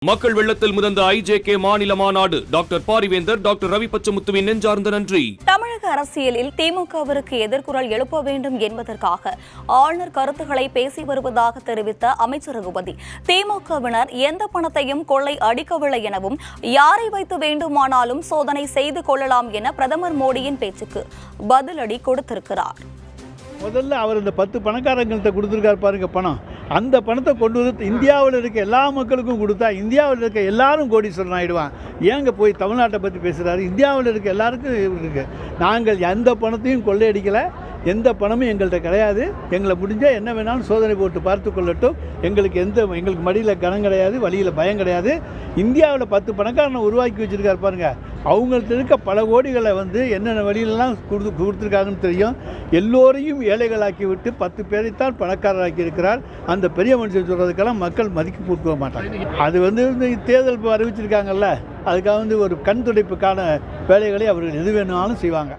மக்கள் வெள்ளத்தில் முதந்த ஐஜேகே மாநில மாநாடு டாக்டர் பாரிவேந்தர் டாக்டர் ரவி பச்சமுத்துவின் நெஞ்சார்ந்த நன்றி. தமிழக அரசியலில் திமுகவிற்கு எதிர்குரல் எழுப்ப வேண்டும் என்பதற்காக ஆளுநர் கருத்துக்களை பேசி வருவதாக தெரிவித்த அமைச்சர் ரகுபதி, திமுகவினர் எந்த பணத்தையும் கொள்ளை அடிக்கவில்லை எனவும் யாரை வைத்து வேண்டுமானாலும் சோதனை செய்து கொள்ளலாம் என பிரதமர் மோடியின் பேச்சுக்கு பதிலடி கொடுத்திருக்கிறார். முதல்ல அவர் இந்த 10 பணக்காரங்கள்ட்ட கொடுத்துருக்காரு பாருங்க பணம். அந்த பணத்தை கொண்டு வந்து இந்தியாவில் இருக்க எல்லா மக்களுக்கும் கொடுத்தா இந்தியாவில் இருக்க எல்லாரும் கோடீஸ்வரன் ஆகிடுவான். ஏங்க போய் தமிழ்நாட்டை பற்றி பேசுகிறாரு? இந்தியாவில் இருக்க எல்லாருக்கும் இருக்குது. நாங்கள் எந்த பணத்தையும் கொள்ளையடிக்கலை, எந்த பணமும் எங்கள்கிட்ட கிடையாது. எங்களை முடிஞ்சால் என்ன வேணாலும் சோதனை போட்டு பார்த்து கொள்ளட்டும். எங்களுக்கு மடியில் கனம் கிடையாது, வழியில் பயம் கிடையாது. இந்தியாவில் 10 பணக்காரனை உருவாக்கி வச்சுருக்காரு பாருங்கள். அவங்கள்ட்ட இருக்க பல கோடிகளை என்னென்ன வழியிலலாம் கொடுத்துருக்காங்கன்னு தெரியும். எல்லோரையும் ஏழைகளாக்கி விட்டு 10 பேரைத்தான் பணக்காரராக்கி இருக்கிறார். அந்த பெரிய மனுஷன் சொல்கிறதுக்கெல்லாம் மக்கள் மதிப்பு கொடுக்க மாட்டாங்க. அது தேர்தல் அறிவிச்சிருக்காங்கல்ல, அதுக்காக ஒரு கண் துடைப்புக்கான வேலைகளை அவர்கள் எது வேணுமாலும் செய்வாங்க.